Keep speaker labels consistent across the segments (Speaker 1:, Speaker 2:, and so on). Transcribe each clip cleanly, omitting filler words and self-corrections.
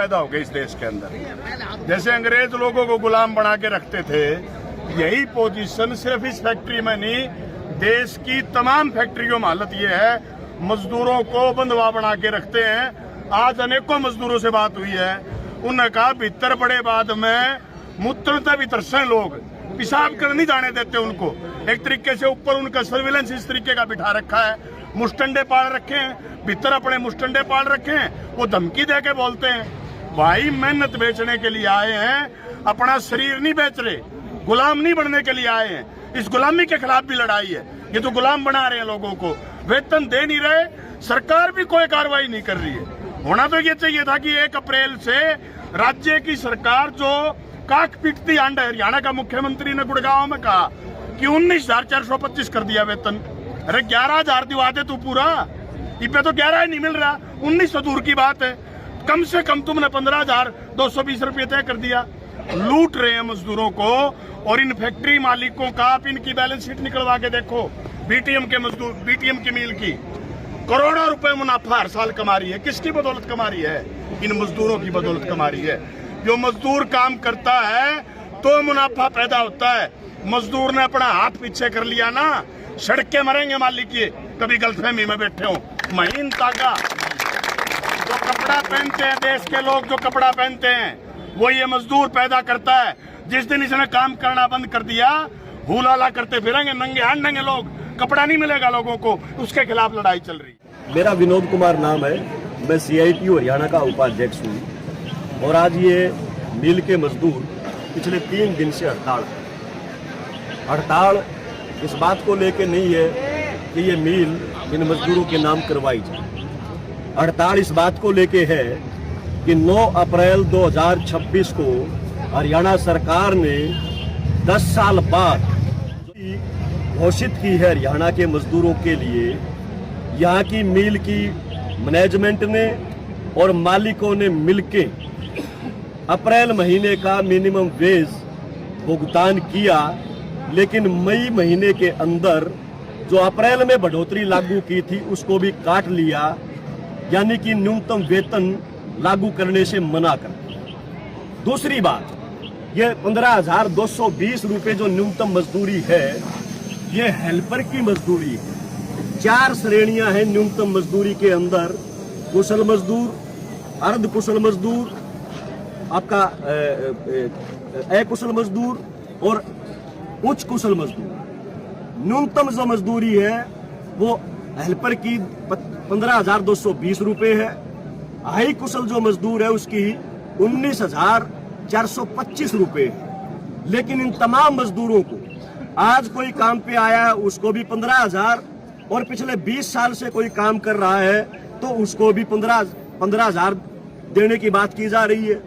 Speaker 1: पैदा हो गई इस देश के अंदर। जैसे अंग्रेज लोगों को गुलाम बना के रखते थे, यही पोजीशन सिर्फ इस फैक्ट्री में नहीं, देश की तमाम फैक्ट्रियों में हालत ये है, मजदूरों को बंधवा बना के रखते हैं। आज अनेकों मजदूरों से बात हुई है, उन्होंने कहा भीतर बड़े बाद में मूत्रता भी तरसे लोग, पेशाब कर नहीं जाने देते उनको। एक तरीके से ऊपर उनका सर्विलेंस इस तरीके का बिठा रखा है, मुस्टंडे पाल रखे हैं, भीतर अपने मुस्टंडे पाल रखे हैं, वो धमकी दे के बोलते हैं। भाई मेहनत बेचने के लिए आए हैं, अपना शरीर नहीं बेच रहे, गुलाम नहीं बनने के लिए आए हैं। इस गुलामी के खिलाफ भी लड़ाई है। ये तो गुलाम बना रहे हैं लोगों को, वेतन दे नहीं रहे, सरकार भी कोई कार्रवाई नहीं कर रही है। होना तो ये चाहिए था कि 1 अप्रैल से राज्य की सरकार जो काक पीटती आंड हरियाणा का मुख्यमंत्री ने गुड़गांव में कहा कि 19,425 कर दिया वेतन। अरे 11,000 दिवा दे तू पूरा, इस तो 11 ही नहीं मिल रहा, 19 तो दूर की बात है। कम से कम तुमने 15,220 रुपये तय कर दिया। लूट रहे हैं मजदूरों को। और इन फैक्ट्री मालिकों का आप इनकी बैलेंस शीट निकलवा के देखो, बीटीएम के मजदूर, बीटीएम की मिल की करोड़ों रुपए मुनाफा हर साल कमा रही है। किसकी बदौलत कमा रही है? इन मजदूरों की बदौलत कमा रही है। जो मजदूर काम करता है तो मुनाफा पैदा होता है। मजदूर ने अपना हाथ पीछे कर लिया ना, सड़क के मरेंगे मालिक ये, कभी गलतफहमी में बैठे हो। महीन तागा जो कपड़ा पहनते हैं, देश के लोग जो कपड़ा पहनते हैं, वो ये मजदूर पैदा करता है। जिस दिन इसने काम करना बंद कर दिया, हुलाला करते फिरेंगे नंगे हाथ, नंगे लोग, कपड़ा नहीं मिलेगा लोगों को, उसके खिलाफ लड़ाई चल रही है।
Speaker 2: मेरा विनोद कुमार नाम है, मैं CITU हरियाणा का उपाध्यक्ष हूँ। और आज ये मिल के मजदूर पिछले 3 दिन से हड़ताल इस बात को लेके नहीं है कि ये मिल इन मजदूरों के नाम करवाई जाए। हड़ताल इस बात को लेके है कि 9 अप्रैल 2026 को हरियाणा सरकार ने 10 साल बाद घोषित की है हरियाणा के मजदूरों के लिए। यहाँ की मिल की मैनेजमेंट ने और मालिकों ने मिलके अप्रैल महीने का मिनिमम वेज भुगतान किया, लेकिन मई महीने के अंदर जो अप्रैल में बढ़ोतरी लागू की थी उसको भी काट लिया, यानी कि न्यूनतम वेतन लागू करने से मना कर दिया। दूसरी बात, ये 15,220 रुपये जो न्यूनतम मजदूरी है, ये हेल्पर की मजदूरी है। 4 श्रेणियां हैं न्यूनतम मजदूरी के अंदर: कुशल मजदूर, अर्ध कुशल मजदूर, आपका अकुशल मजदूर और उच्च कुशल मजदूर। न्यूनतम जो मजदूरी है वो हेल्पर की 15,220 रुपये है। हाई कुशल जो मजदूर है उसकी 19,425 रुपये है। लेकिन इन तमाम मजदूरों को आज कोई काम पे आया है उसको भी 15,000, और पिछले 20 साल से कोई काम कर रहा है तो उसको भी 15,000 देने की बात की जा रही है।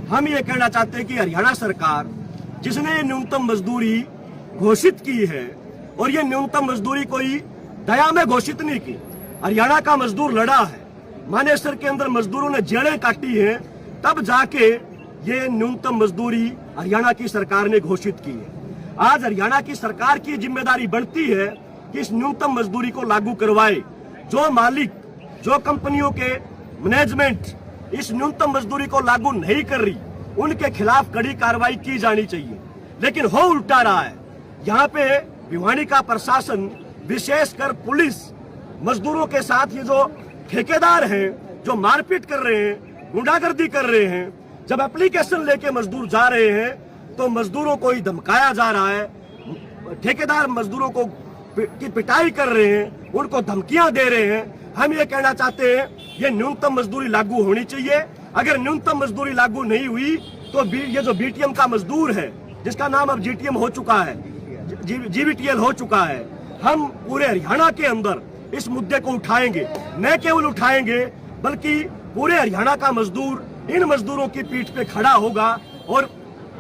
Speaker 2: हम ये कहना चाहते हैं कि हरियाणा सरकार जिसने न्यूनतम मजदूरी घोषित की है, और ये न्यूनतम मजदूरी कोई दया में घोषित नहीं की, हरियाणा का मजदूर लड़ा है, मानेसर के अंदर मजदूरों ने जेलें काटी हैं, तब जाके ये न्यूनतम मजदूरी हरियाणा की सरकार ने घोषित की है। आज हरियाणा की सरकार की जिम्मेदारी बनती है कि इस न्यूनतम मजदूरी को लागू करवाए। जो मालिक, जो कंपनियों के मैनेजमेंट इस न्यूनतम मजदूरी को लागू नहीं कर रही, उनके खिलाफ कड़ी कार्रवाई की जानी चाहिए। लेकिन हो उल्टा रहा है। यहाँ पे भिवानी का प्रशासन, विशेषकर पुलिस, मजदूरों के साथ ये जो ठेकेदार हैं जो मारपीट कर रहे हैं, गुंडागर्दी कर रहे हैं, जब एप्लीकेशन लेके मजदूर जा रहे हैं तो मजदूरों को ही धमकाया जा रहा है। ठेकेदार मजदूरों को की पिटाई कर रहे हैं, उनको धमकियां दे रहे हैं। हम ये कहना चाहते हैं ये न्यूनतम मजदूरी लागू होनी चाहिए। अगर न्यूनतम मजदूरी लागू नहीं हुई तो ये जो BTM का मजदूर है, जिसका नाम अब GTM हो चुका है, GVTL हो चुका है, हम पूरे हरियाणा के अंदर इस मुद्दे को उठाएंगे। न केवल उठाएंगे बल्कि पूरे हरियाणा का मजदूर इन मजदूरों की पीठ पे खड़ा होगा। और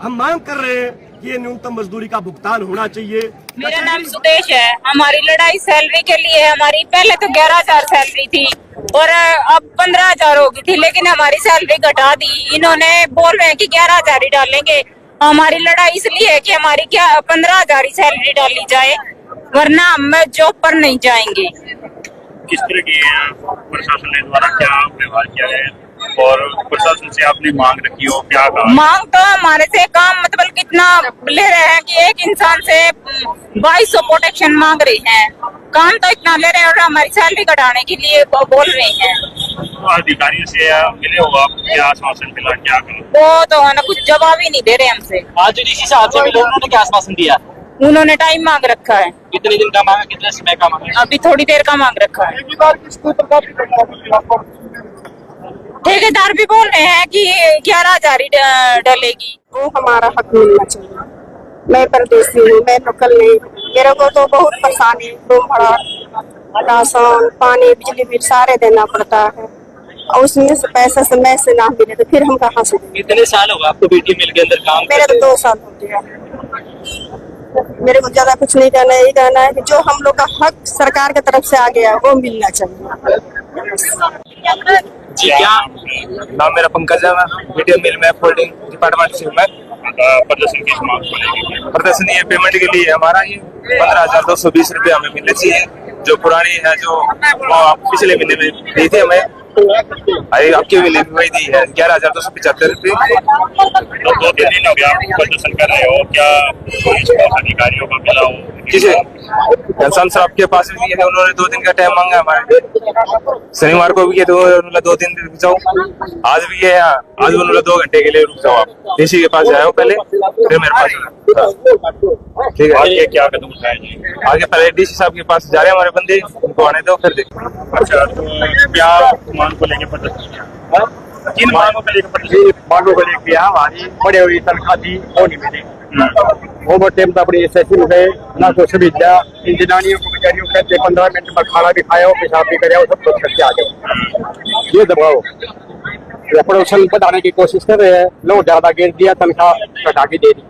Speaker 2: हम मांग कर रहे हैं कि ये न्यूनतम मजदूरी का भुगतान होना चाहिए।
Speaker 3: मेरा नाम सुदेश है। हमारी लड़ाई सैलरी के लिए है। हमारी पहले तो 11,000 सैलरी थी और अब 15,000 हो गई थी, लेकिन हमारी सैलरी घटा दी। इन्होंने बोल रहे हैं कि 11,000 ही डालेंगे। हमारी लड़ाई इसलिए है कि हमारी 15,000 ही सैलरी डाली जाए, वरना हम जॉब पर नहीं जाएंगे।
Speaker 4: किस तरह की प्रशासन द्वारा क्या व्यवहार किया गया है? और प्रशासन से आपने मांग रखी हो, क्या कहा?
Speaker 3: मांग तो हमारे से काम मतलब कितना ले रहे हैं कि एक इंसान से 2200 प्रोटेक्शन मांग रहे हैं। काम तो इतना ले रहे हैं और हमारी सैलरी घटाने के लिए बोल रहे हैं।
Speaker 4: तो अधिकारियों से मिले हो आप, क्या आश्वासन मिला, क्या करो?
Speaker 3: वो तो है ना, कुछ जवाब ही नहीं दे रहे हमसे।
Speaker 5: आज जो डीसी साहब से मिले उन्होंने क्या आश्वासन दिया?
Speaker 3: उन्होंने टाइम मांग रखा है।
Speaker 5: कितने दिन का मांगा, कितने समय का मांगा?
Speaker 3: अभी थोड़ी देर का मांग रखा है। ठेकेदार भी बोल रहे हैं कि 11,000 ही डलेगी।
Speaker 6: वो हमारा हक मिलना चाहिए। मैं परदेसी हूँ, मैं लोकल नहीं। मेरे को तो बहुत परेशानी, रूम भाड़ा, राशन, पानी, बिजली बिल सारे देना पड़ता है और उसमें से पैसा समय से ना मिले तो फिर हम कहाँ से देंगे?
Speaker 5: कितने साल होगा आपको बीटी मिल के अंदर काम
Speaker 6: मेरे तो 2 साल हो गया। मेरे को ज्यादा कुछ नहीं कहना है, यही कहना है कि जो हम लोग का हक सरकार की तरफ से आ गया वो मिलना चाहिए।
Speaker 5: जी क्या?
Speaker 7: नाम मेरा पंकज है, मैं मीडियम मिल में फोल्डिंग डिपार्टमेंट से हूँ मैं।
Speaker 4: प्रदर्शन किस मांग को लेकर?
Speaker 7: प्रदर्शन ये पेमेंट के लिए हमारा ये 15,220 रुपये हमें मिलने चाहिए, जो पुरानी है, जो पिछले महीने में दी थी हमें, आपके महीने में वही दी है 11,275 रुपये।
Speaker 4: तो 2-3 दिन हो गया आप प्रदर्शन कर रहे हो, क्या पुलिस और अधिकारियों को मिला हो?
Speaker 7: किसे घनश्याम साहब के पास भी किए थे, उन्होंने 2 दिन का टाइम मांगा हमारे। शनिवार को भी किए थे, उन्होंने 2 दिन रुक जाओ। आज भी है, आज उन्होंने 2 घंटे के लिए रुक जाओ, आप डीसी के पास जाओ पहले, फिर मेरे पास आओ। ठीक है,
Speaker 4: आगे क्या कदम उठाएंगे?
Speaker 7: आगे पहले डीसी साहब के पास जा रहे हैं हमारे बंदे, उनको आने दो फिर देखो।
Speaker 4: अच्छा, तो क्या मांग को लेकर प्रदर्शन किया? किन मांगों को लेकर प्रदर्शन?
Speaker 8: मांगों को लेकर हमारी बड़े हुई तनख्वाह थी वो नहीं मिली। ओवर टाइम तो अपनी एसएससी में गए ना, तो सुविधा इन जनानियों को बेचारियों कहते 15 मिनट में खाना भी खाया हो, पेशाब भी कराओ, सब कुछ करके आ जाओ। ये दबाओ प्रोडक्शन बढ़ाने की कोशिश कर रहे हैं लोग, ज्यादा गिर दिया, तनख्वाह घटा के दे दी।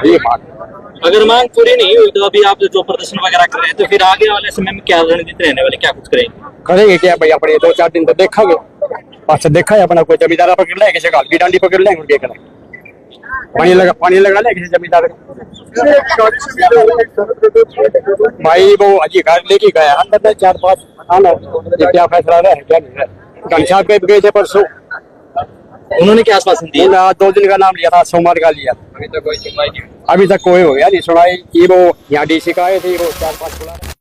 Speaker 8: ये बात
Speaker 5: अगर मांग पूरी नहीं हुई तो अभी आप जो प्रदर्शन वगैरह कर रहे हैं तो फिर आगे वाले समय में क्या रणनीति रहने वाले, क्या कुछ करेंगे?
Speaker 8: करेंगे क्या भाई, अपने 2-4 दिन तो देखेंगे। अच्छा देखा है अपना, कोई जमींदार पकड़ ले, किसी गाल की डांडी पकड़ लेंगे, उनके करें पानी लगा ले किसी जमींदार भाई। वो अजी घर लेके गया हम बता 4-5 आना, ये क्या फैसला रहा है क्या नहीं है। घनश्याम पे गए थे परसों,
Speaker 5: उन्होंने क्या आश्वासन दिया?
Speaker 8: 2 दिन का नाम लिया था, सोमवार का लिया, अभी तक कोई सुनवाई नहीं, अभी तक कोई हो गया नहीं सुनाई। ये वो यहाँ डीसी का आए थे, वो 4-5